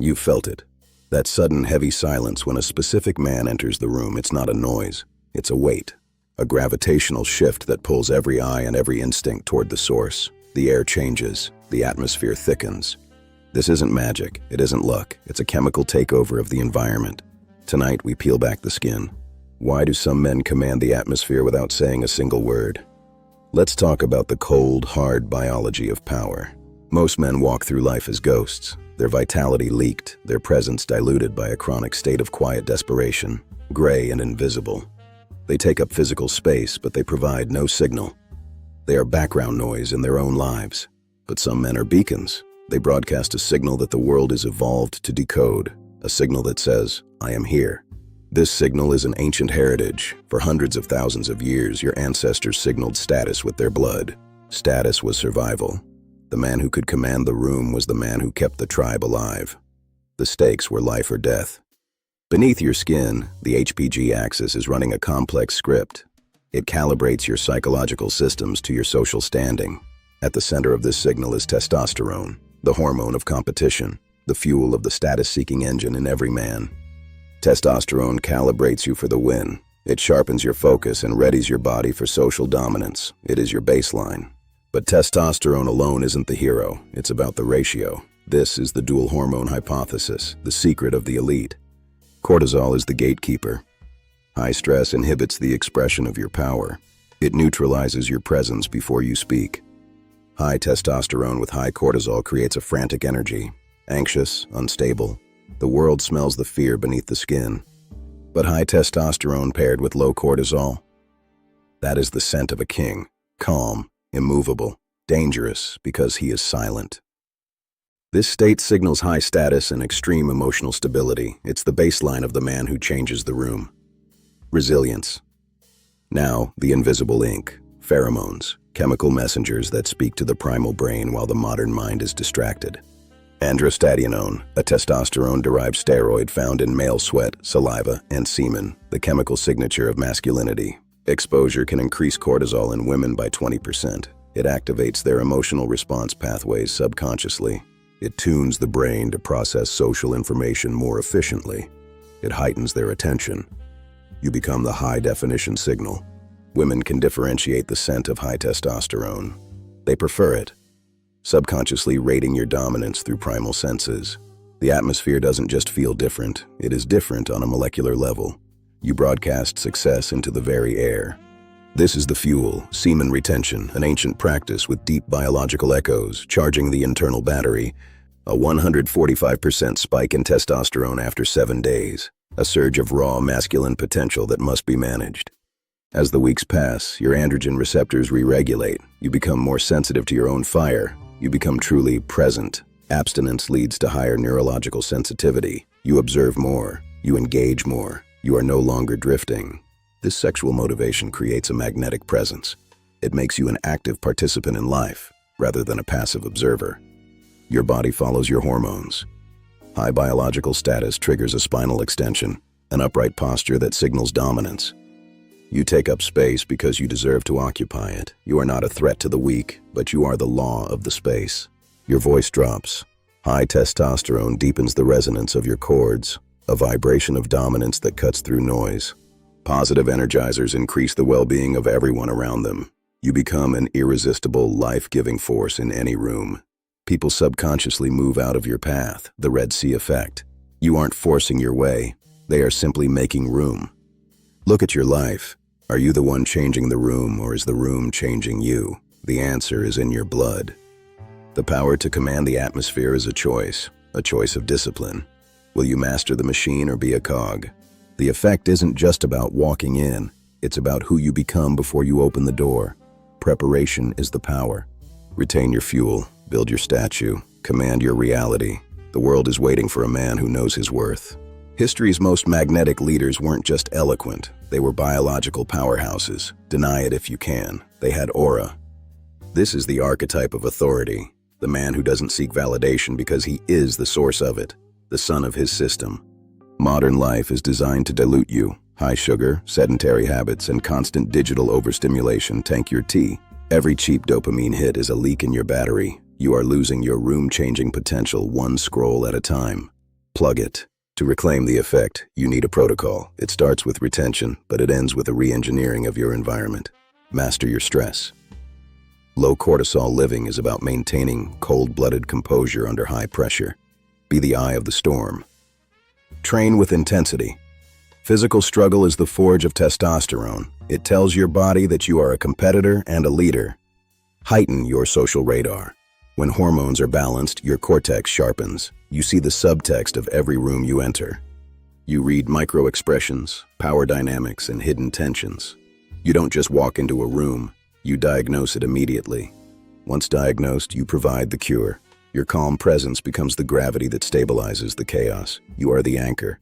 You felt it. That sudden heavy silence when a specific man enters the room. It's not a noise, it's a weight. A gravitational shift that pulls every eye and every instinct toward the source. The air changes, the atmosphere thickens. This isn't magic, it isn't luck, it's a chemical takeover of the environment. Tonight we peel back the skin. Why do some men command the atmosphere without saying a single word? Let's talk about the cold, hard biology of power. Most men walk through life as ghosts, their vitality leaked, their presence diluted by a chronic state of quiet desperation, gray and invisible. They take up physical space, but they provide no signal. They are background noise in their own lives. But some men are beacons. They broadcast a signal that the world is evolved to decode, a signal that says, I am here. This signal is an ancient heritage. For hundreds of thousands of years, your ancestors signaled status with their blood. Status was survival. The man who could command the room was the man who kept the tribe alive. The stakes were life or death. Beneath your skin, the HPG axis is running a complex script. It calibrates your psychological systems to your social standing. At the center of this signal is testosterone, the hormone of competition, the fuel of the status-seeking engine in every man. Testosterone calibrates you for the win. It sharpens your focus and readies your body for social dominance. It is your baseline. But testosterone alone isn't the hero. It's about the ratio. This is the dual hormone hypothesis, the secret of the elite. Cortisol is the gatekeeper. High stress inhibits the expression of your power. It neutralizes your presence before you speak. High testosterone with high cortisol creates a frantic energy, anxious, unstable. The world smells the fear beneath the skin. But high testosterone paired with low cortisol, that is the scent of a king, calm, immovable, dangerous because he is silent. This state signals high status and extreme emotional stability. It's the baseline of the man who changes the room. Resilience. Now, the invisible ink, pheromones, chemical messengers that speak to the primal brain while the modern mind is distracted. Androstenedione, a testosterone-derived steroid found in male sweat, saliva, and semen, the chemical signature of masculinity. Exposure can increase cortisol in women by 20%. It activates their emotional response pathways subconsciously. It tunes the brain to process social information more efficiently. It heightens their attention. You become the high-definition signal. Women can differentiate the scent of high testosterone. They prefer it, subconsciously rating your dominance through primal senses. The atmosphere doesn't just feel different, it is different on a molecular level. You broadcast success into the very air. This is the fuel, semen retention, an ancient practice with deep biological echoes, charging the internal battery. A 145% spike in testosterone after 7 days. A surge of raw masculine potential that must be managed. As the weeks pass, your androgen receptors re-regulate. You become more sensitive to your own fire. You become truly present. Abstinence leads to higher neurological sensitivity. You observe more. You engage more. You are no longer drifting. This sexual motivation creates a magnetic presence. It makes you an active participant in life, rather than a passive observer. Your body follows your hormones. High biological status triggers a spinal extension, an upright posture that signals dominance. You take up space because you deserve to occupy it. You are not a threat to the weak, but you are the law of the space. Your voice drops. High testosterone deepens the resonance of your chords, a vibration of dominance that cuts through noise. Positive energizers increase the well-being of everyone around them. You become an irresistible, life-giving force in any room. People subconsciously move out of your path, the Red Sea effect. You aren't forcing your way, they are simply making room. Look at your life. Are you the one changing the room, or is the room changing you? The answer is in your blood. The power to command the atmosphere is a choice of discipline. Will you master the machine or be a cog? The effect isn't just about walking in, it's about who you become before you open the door. Preparation is the power. Retain your fuel, build your statue, command your reality. The world is waiting for a man who knows his worth. History's most magnetic leaders weren't just eloquent, they were biological powerhouses. Deny it if you can. They had aura. This is the archetype of authority, the man who doesn't seek validation because he is the source of it, the sun of his system. Modern life is designed to dilute you. High sugar, sedentary habits, and constant digital overstimulation tank your tea. Every cheap dopamine hit is a leak in your battery. You are losing your room-changing potential one scroll at a time. unplug it. To reclaim the effect, you need a protocol. It starts with retention, but it ends with a re-engineering of your environment. Master your stress. Low cortisol living is about maintaining cold-blooded composure under high pressure. Be the eye of the storm. Train with intensity. Physical struggle is the forge of testosterone. It tells your body that you are a competitor and a leader. Heighten your social radar. When hormones are balanced, your cortex sharpens. You see the subtext of every room you enter. You read micro-expressions, power dynamics, and hidden tensions. You don't just walk into a room, you diagnose it immediately. Once diagnosed, you provide the cure. Your calm presence becomes the gravity that stabilizes the chaos. You are the anchor.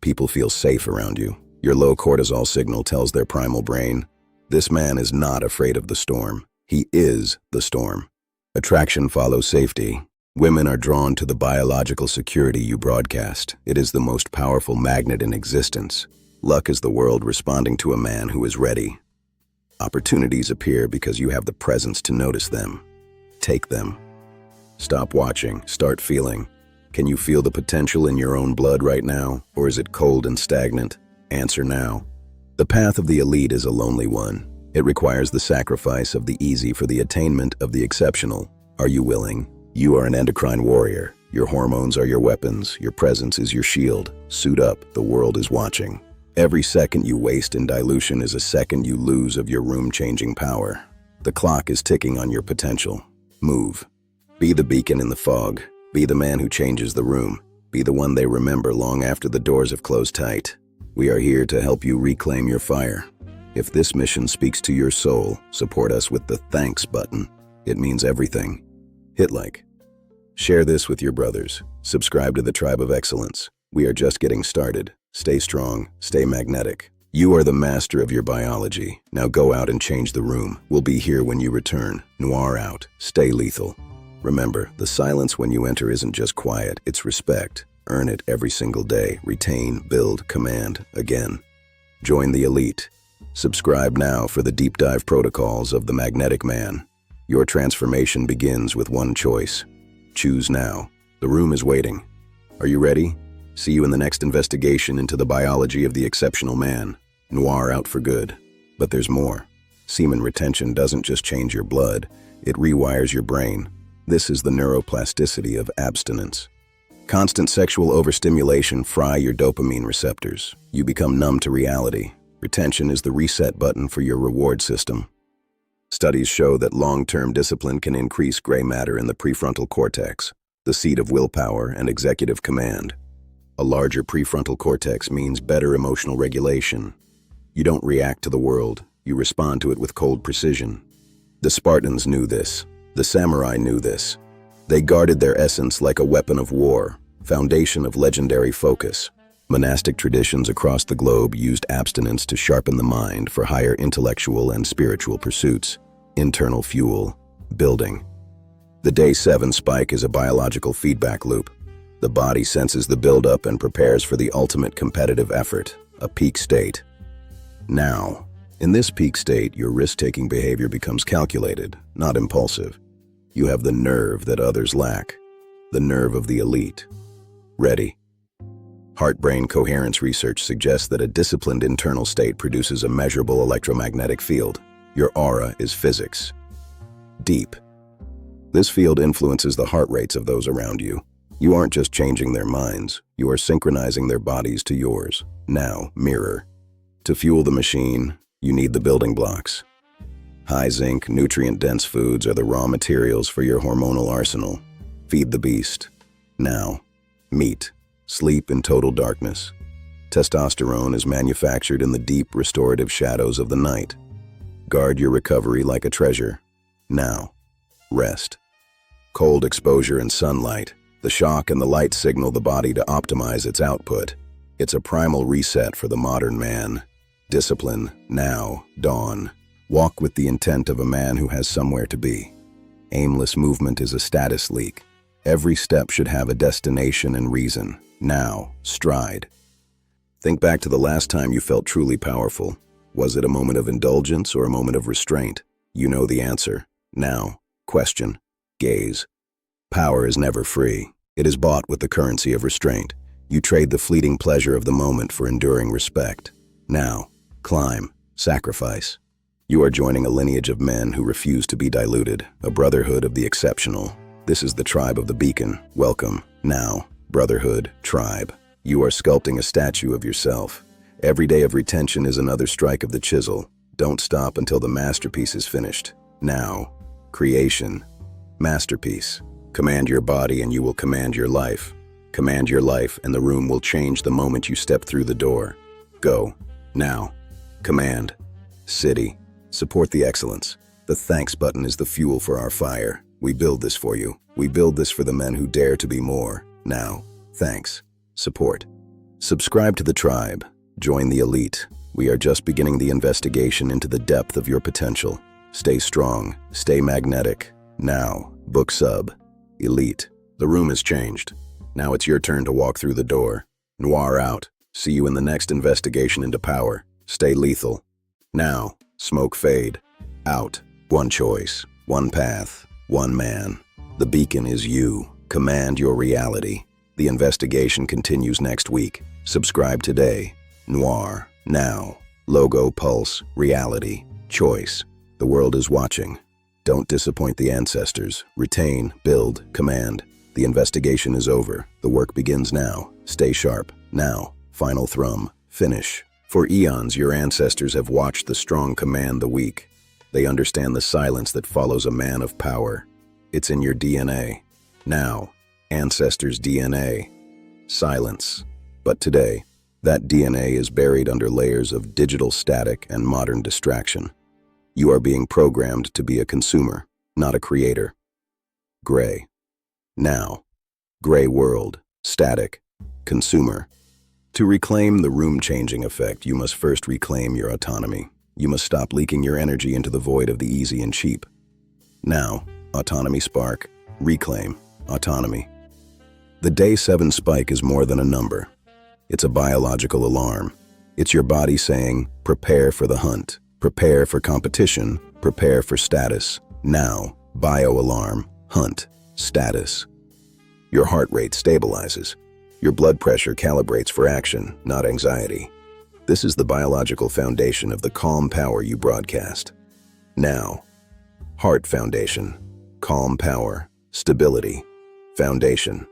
People feel safe around you. Your low cortisol signal tells their primal brain, this man is not afraid of the storm. He is the storm. Attraction follows safety. Women are drawn to the biological security you broadcast. It is the most powerful magnet in existence. Luck is the world responding to a man who is ready. Opportunities appear because you have the presence to notice them. Take them. Stop watching, start feeling. Can you feel the potential in your own blood right now, or is it cold and stagnant? Answer now. The path of the elite is a lonely one. It requires the sacrifice of the easy for the attainment of the exceptional. Are you willing? You are an endocrine warrior. Your hormones are your weapons. Your presence is your shield. Suit up, the world is watching. Every second you waste in dilution is a second you lose of your room-changing power. The clock is ticking on your potential. Move. Be the beacon in the fog. Be the man who changes the room. Be the one they remember long after the doors have closed tight. We are here to help you reclaim your fire. If this mission speaks to your soul, support us with the thanks button. It means everything. Hit like. Share this with your brothers. Subscribe to the Tribe of Excellence. We are just getting started. Stay strong, stay magnetic. You are the master of your biology. Now go out and change the room. We'll be here when you return. Noir out. Stay lethal. Remember, the silence when you enter isn't just quiet, it's respect. Earn it every single day. Retain, build, command, again. Join the elite. Subscribe now for the deep dive protocols of the Magnetic Man. Your transformation begins with one choice. Choose now. The room is waiting. Are you ready? See you in the next investigation into the biology of the exceptional man. Noir out for good. But there's more. Semen retention doesn't just change your blood, it rewires your brain. This is the neuroplasticity of abstinence. Constant sexual overstimulation fry your dopamine receptors. You become numb to reality. Retention is the reset button for your reward system. Studies show that long-term discipline can increase gray matter in the prefrontal cortex, the seat of willpower and executive command. A larger prefrontal cortex means better emotional regulation. You don't react to the world, you respond to it with cold precision. The Spartans knew this. The samurai knew this. They guarded their essence like a weapon of war, foundation of legendary focus. Monastic traditions across the globe used abstinence to sharpen the mind for higher intellectual and spiritual pursuits. Internal fuel, building. The day 7 spike is a biological feedback loop. The body senses the buildup and prepares for the ultimate competitive effort, a peak state. Now, in this peak state, your risk-taking behavior becomes calculated, not impulsive. You have the nerve that others lack, the nerve of the elite. Ready. Heart-brain coherence research suggests that a disciplined internal state produces a measurable electromagnetic field. Your aura is physics. Deep. This field influences the heart rates of those around you. You aren't just changing their minds, you are synchronizing their bodies to yours. Now, mirror. To fuel the machine, you need the building blocks. High zinc, nutrient-dense foods are the raw materials for your hormonal arsenal. Feed the beast. Now, meat. Sleep in total darkness. Testosterone is manufactured in the deep restorative shadows of the night. Guard your recovery like a treasure. Now, rest. Cold exposure and sunlight. The shock and the light signal the body to optimize its output. It's a primal reset for the modern man. Discipline, now, dawn. Walk with the intent of a man who has somewhere to be. Aimless movement is a status leak. Every step should have a destination and reason. Now, stride. Think back to the last time you felt truly powerful. Was it a moment of indulgence or a moment of restraint? You know the answer. Now, question. Gaze. Power is never free. It is bought with the currency of restraint. You trade the fleeting pleasure of the moment for enduring respect. Now, climb, sacrifice. You are joining a lineage of men who refuse to be diluted, a brotherhood of the exceptional. This is the tribe of the beacon. Welcome. Now, brotherhood, tribe. You are sculpting a statue of yourself. Every day of retention is another strike of the chisel. Don't stop until the masterpiece is finished. Now, creation, masterpiece. Command your body and you will command your life. Command your life and the room will change the moment you step through the door. Go. Now. Command. City. Support the excellence. The thanks button is the fuel for our fire. We build this for you. We build this for the men who dare to be more. Now. Thanks. Support. Subscribe to the tribe. Join the elite. We are just beginning the investigation into the depth of your potential. Stay strong. Stay magnetic. Now. Book sub. Elite. The room has changed. Now it's your turn to walk through the door. Noir out. See you in the next investigation into power. Stay lethal. Now. Smoke fade. Out. One choice. One path. One man. The beacon is you. Command your reality. The investigation continues next week. Subscribe today. Noir. Now. Logo, pulse, reality, choice. The world is watching. Don't disappoint the ancestors. Retain, build, command. The investigation is over. The work begins now. Stay sharp. Now. Final thrum. Finish. For eons, your ancestors have watched the strong command the weak. They understand the silence that follows a man of power. It's in your DNA. Now. Ancestors' DNA. Silence. But today, that DNA is buried under layers of digital static and modern distraction. You are being programmed to be a consumer, not a creator. Gray. Now. Gray world. Static. Consumer. To reclaim the room-changing effect, you must first reclaim your autonomy. You must stop leaking your energy into the void of the easy and cheap. Now. Autonomy spark. Reclaim. Autonomy. The Day 7 spike is more than a number. It's a biological alarm. It's your body saying, prepare for the hunt, prepare for competition, prepare for status. Now, bio-alarm, hunt, status. Your heart rate stabilizes. Your blood pressure calibrates for action, not anxiety. This is the biological foundation of the calm power you broadcast. Now, heart foundation, calm power, stability, foundation.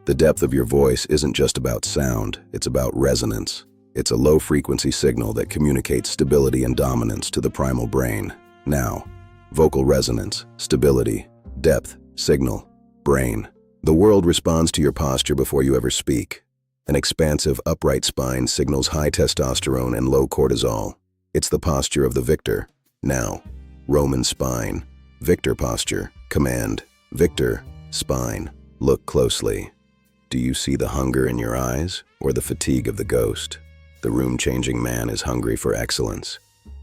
The depth of your voice isn't just about sound, it's about resonance. It's a low-frequency signal that communicates stability and dominance to the primal brain. Now, vocal resonance, stability, depth, signal, brain. The world responds to your posture before you ever speak. An expansive, upright spine signals high testosterone and low cortisol. It's the posture of the victor. Now, Roman spine, victor posture, command, victor, spine. Look closely. Do you see the hunger in your eyes or the fatigue of the ghost? The room-changing man is hungry for excellence.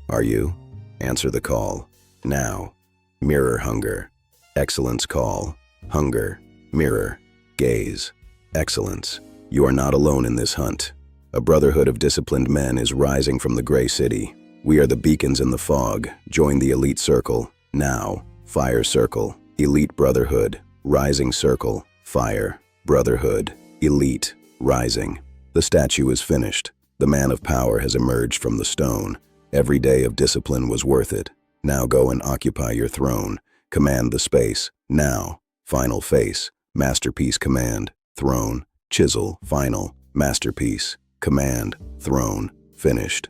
Are you? Answer the call. Now. Mirror hunger. Excellence call. Hunger. Mirror. Gaze. Excellence. You are not alone in this hunt. A brotherhood of disciplined men is rising from the gray city. We are the beacons in the fog. Join the elite circle. Now. Fire circle. Elite brotherhood. Rising circle. Fire. Brotherhood, elite, rising. The statue is finished. The man of power has emerged from the stone. Every day of discipline was worth it. Now go and occupy your throne. Command the space. Now. Final face. Masterpiece command. Throne. Chisel. Final. Masterpiece. Command. Throne. Finished.